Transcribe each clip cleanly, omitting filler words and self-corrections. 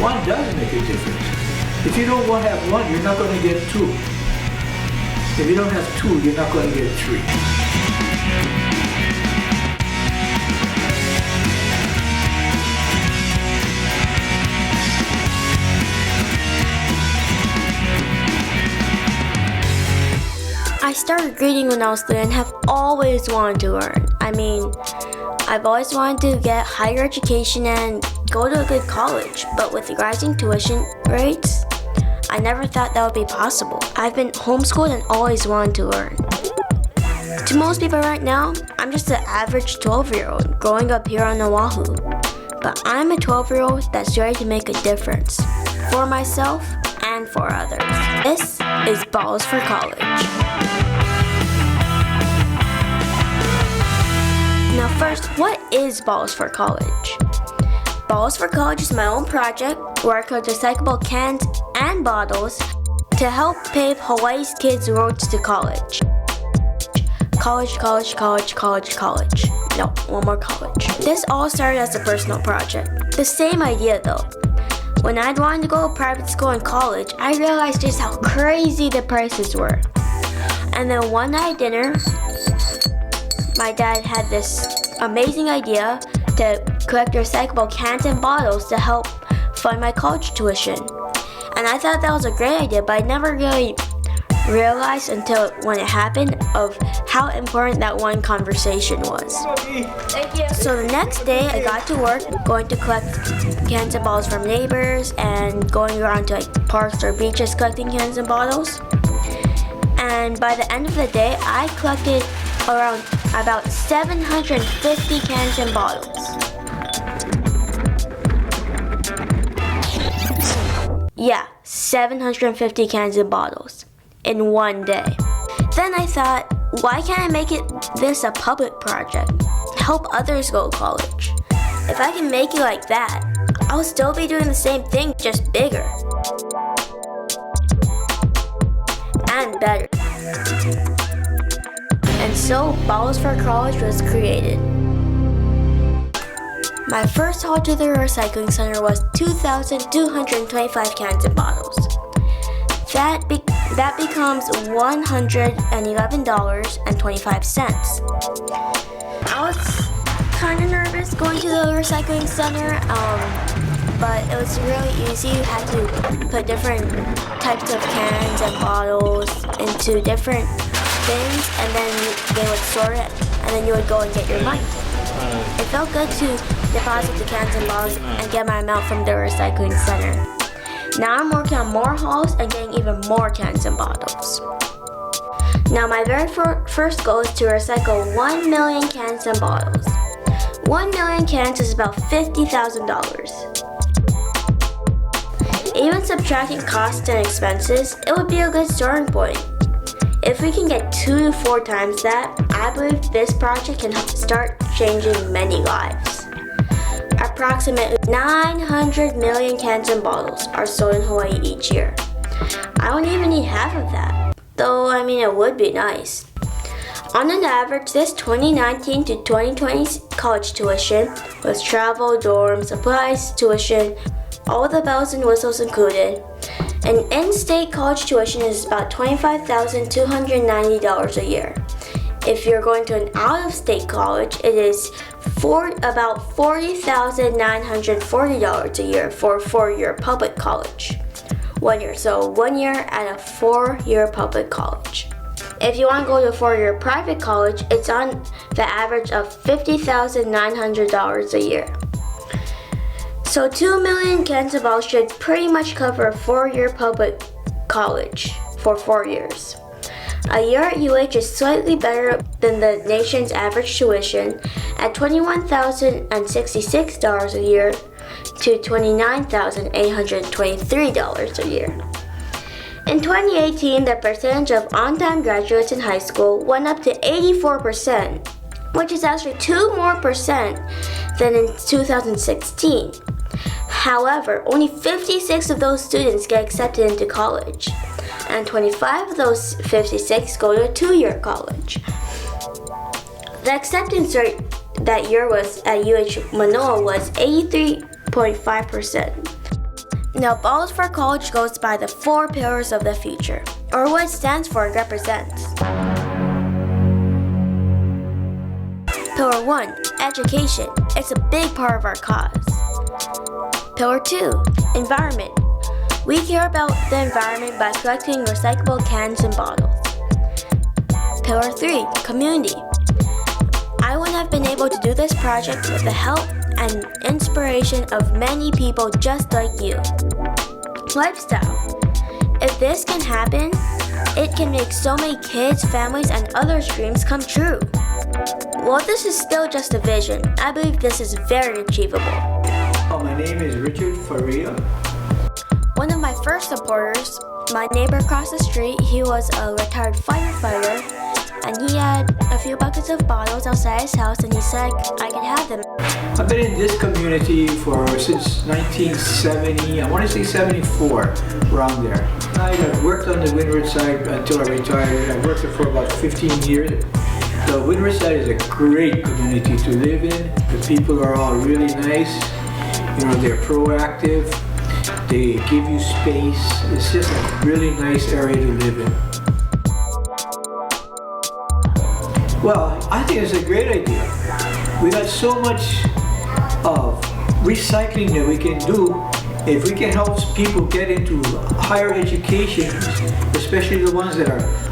One does make a difference. If you don't have one, you're not going to get two. If you don't have two, you're not going to get three. I started grading when I was 3 and have always wanted to learn. I've always wanted to get higher education and go to a good college, but with the rising tuition rates, I never thought that would be possible. I've been homeschooled and always wanted to learn. To most people right now, I'm just an average 12-year-old growing up here on Oahu. But I'm a 12-year-old that's ready to make a difference for myself and for others. This is Bottles4College. Now first, what is Bottles4College? Bottles4College is my own project where I collect recyclable cans and bottles to help pave Hawaii's kids' roads to college. College. No, one more college. This all started as a personal project. The same idea though. When I'd wanted to go to private school and college, I realized just how crazy the prices were. And then one night at dinner, my dad had this amazing idea to collect recyclable cans and bottles to help fund my college tuition. And I thought that was a great idea, but I never really realized until when it happened of how important that one conversation was. Thank you. So the next day I got to work going to collect cans and bottles from neighbors and going around to parks or beaches collecting cans and bottles. And by the end of the day, I collected around about 750 cans and bottles. Yeah, 750 cans and bottles in one day. Then I thought, why can't I make this a public project? Help others go to college. If I can make it like that, I'll still be doing the same thing, just bigger. And better. And so, Bottles4College was created. My first haul to the recycling center was 2,225 cans and bottles. That becomes $111.25. I was kind of nervous going to the recycling center, but it was really easy. You had to put different types of cans and bottles into different things, and then they would sort it, and then you would go and get your money. It felt good to deposit the cans and bottles and get my amount from the recycling center. Now I'm working on more hauls and getting even more cans and bottles. Now my very first goal is to recycle 1 million cans and bottles. 1 million cans is about $50,000. Even subtracting costs and expenses, it would be a good starting point. If we can get 2 to 4 times that, I believe this project can start changing many lives. Approximately 900 million cans and bottles are sold in Hawaii each year. I don't even need half of that, though it would be nice. On an average, this 2019 to 2020 college tuition, with travel, dorm, supplies, tuition, all the bells and whistles included, an in-state college tuition is about $25,290 a year. If you're going to an out-of-state college, it is about $40,940 a year for a 4-year public college. 1 year, so 1 year at a 4-year public college. If you want to go to a 4-year private college, it's on the average of $50,900 a year. So 2 million cans of bottles should pretty much cover a 4-year public college for 4 years. A year at UH is slightly better than the nation's average tuition at $21,066 a year to $29,823 a year. In 2018, the percentage of on-time graduates in high school went up to 84%, which is actually 2% more than in 2016. However, only 56 of those students get accepted into college, and 25 of those 56 go to a 2-year college. The acceptance rate that year was at UH Manoa was 83.5%. Now, Bottles4College goes by the 4 pillars of the future, or what it stands for and represents. Pillar 1, education. It's a big part of our cause. Pillar 2, environment. We care about the environment by collecting recyclable cans and bottles. Pillar 3, community. I wouldn't have been able to do this project with the help and inspiration of many people just like you. Lifestyle. If this can happen, it can make so many kids, families, and others' dreams come true. While this is still just a vision, I believe this is very achievable. My name is Richard Faria. One of my first supporters, my neighbor across the street, he was a retired firefighter, and he had a few buckets of bottles outside his house, and he said I could have them. I've been in this community since 1970, I want to say 74, around there. I worked on the Windward side until I retired. I worked there for about 15 years. The Windward side is a great community to live in. The people are all really nice. You know, they're proactive. They give you space. It's just a really nice area to live in. Well, I think it's a great idea. We got so much of recycling that we can do. If we can help people get into higher education, especially the ones that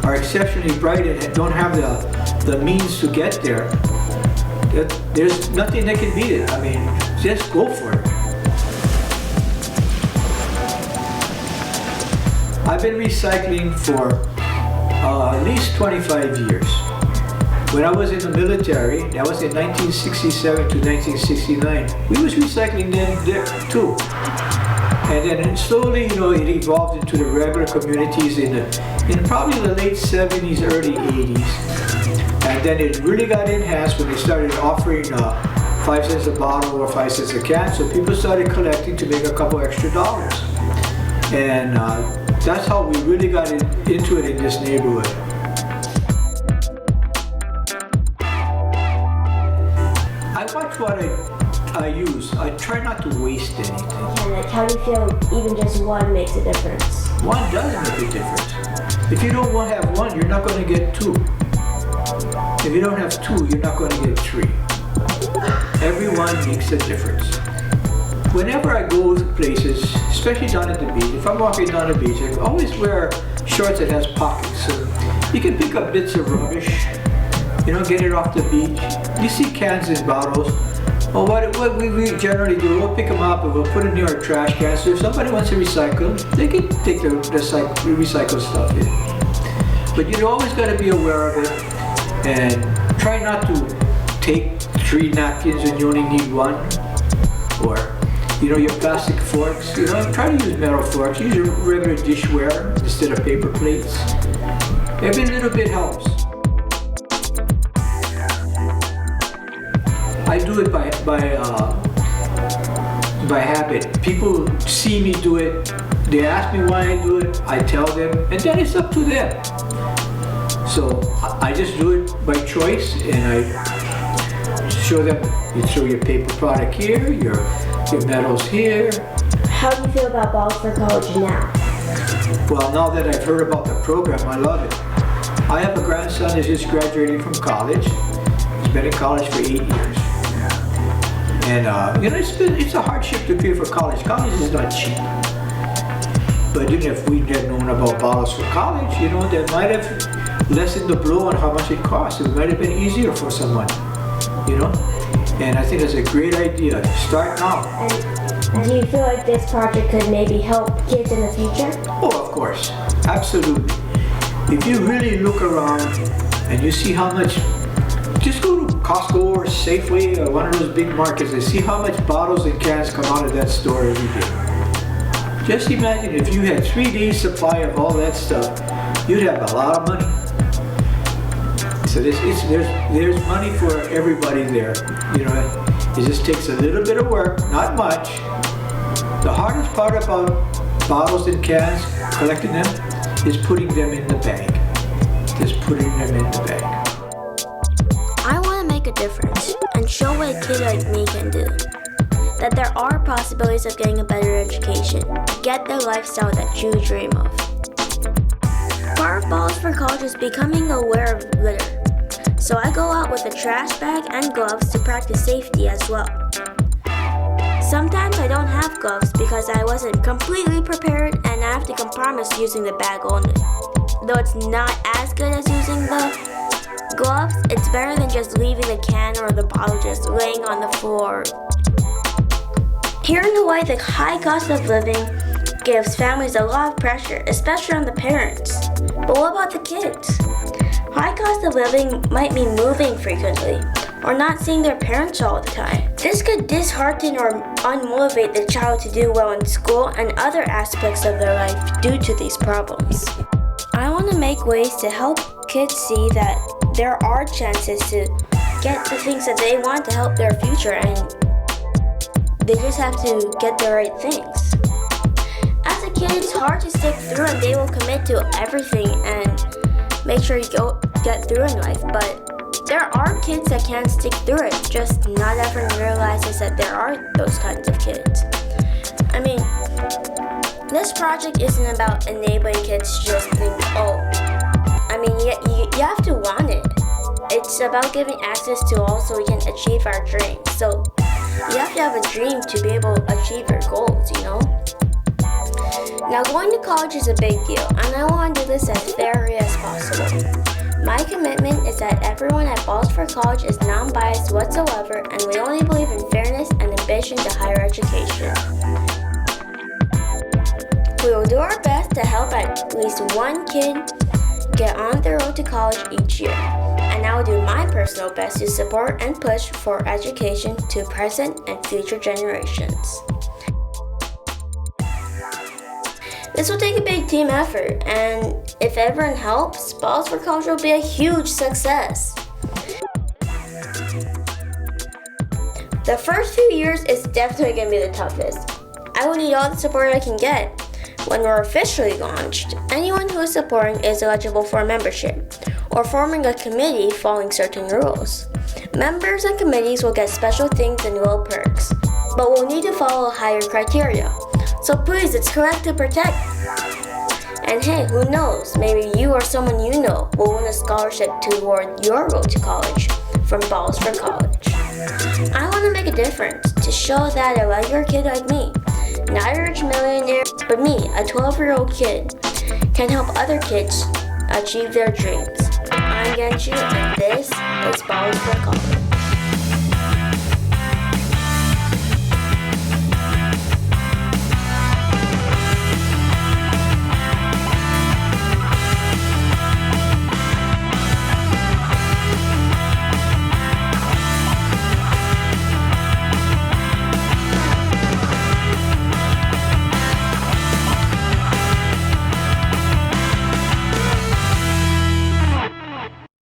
are exceptionally bright and don't have the means to get there, there's nothing that can beat it. I mean, just go for it. I've been recycling for at least 25 years. When I was in the military, that was in 1967 to 1969, we was recycling then there too. And then slowly, you know, it evolved into the regular communities in probably the late 70s, early 80s. And then it really got enhanced when they started offering 5 cents a bottle or 5 cents a can. So people started collecting to make a couple extra dollars. And that's how we really got into it in this neighborhood. I watch what I use. I try not to waste anything. And like, how do you feel even just one makes a difference? One does make a difference. If you don't have one, you're not going to get 2. If you don't have 2, you're not going to get 3. Everyone makes a difference. Whenever I go to places, especially down at the beach, if I'm walking down the beach, I always wear shorts that has pockets. So you can pick up bits of rubbish, you know, get it off the beach. You see cans and bottles. Well, what we generally do, we'll pick them up and we'll put it near our trash can. So if somebody wants to recycle, they can take the recycled stuff in. But you always got to be aware of it and try not to take 3 napkins when you only need 1. Or, you know, your plastic forks, you know, try to use metal forks. Use your regular dishware instead of paper plates. Every little bit helps. I do it by habit. People see me do it, they ask me why I do it, I tell them, and then it's up to them. So I just do it by choice, and I show them, you throw your paper product here, your metals here. How do you feel about Bottles4College now? Well, now that I've heard about the program, I love it. I have a grandson that's just graduating from college. He's been in college for 8 years. And you know, it's a hardship to pay for college. College is not cheap. But even if we had known about Bottles4College, you know, that might have lessened the blow on how much it costs. It might have been easier for someone, you know. And I think it's a great idea. Start now. And do you feel like this project could maybe help kids in the future? Oh, of course, absolutely. If you really look around and you see how much, just go to Costco or Safeway or one of those big markets and see how much bottles and cans come out of that store every day. Just imagine if you had 3 days supply of all that stuff, you'd have a lot of money. So there's money for everybody there. You know, it just takes a little bit of work, not much. The hardest part about bottles and cans, collecting them, is putting them in the bag. Just putting them in the bag. I want to make a difference and show what a kid like me can do. That there are possibilities of getting a better education. education. Get the lifestyle that you dream of. Part of Bottles4College is becoming aware of litter. So I go out with a trash bag and gloves to practice safety as well. Sometimes I don't have gloves because I wasn't completely prepared and I have to compromise using the bag only. Though it's not as good as using the gloves, it's better than just leaving the can or the bottle just laying on the floor. Here in Hawaii, the high cost of living gives families a lot of pressure, especially on the parents. But what about the kids? High cost of living might mean moving frequently or not seeing their parents all the time. This could dishearten or unmotivate the child to do well in school and other aspects of their life due to these problems. I want to make ways to help kids see that there are chances to get the things that they want to help their future, and they just have to get the right things. As a kid, it's hard to stick through and they will commit to everything and make sure you get through in life, but there are kids that can't stick through it, just not everyone realizes that there are those kinds of kids. I mean, this project isn't about enabling kids to just think, you have to want it. It's about giving access to all so we can achieve our dreams. So you have to have a dream to be able to achieve your goals, you know? Now going to college is a big deal, and I want to do this as fairly as possible. My commitment is that everyone at Bottles4College is non-biased whatsoever, and we only believe in fairness and ambition to higher education. We will do our best to help at least one kid get on the road to college each year, and I will do my personal best to support and push for education to present and future generations. This will take a big team effort, and if everyone helps, Bottles4College will be a huge success. The first few years is definitely going to be the toughest. I will need all the support I can get. When we're officially launched, anyone who is supporting is eligible for a membership or forming a committee following certain rules. Members and committees will get special things and little perks, but will need to follow higher criteria. So please, it's correct to protect. And hey, who knows, maybe you or someone you know will win a scholarship toward your road to college from Bottles4College. I want to make a difference to show that a regular kid like me, not a rich millionaire, but me, a 12-year-old kid, can help other kids achieve their dreams. I'm Genji, and this is Bottles4College.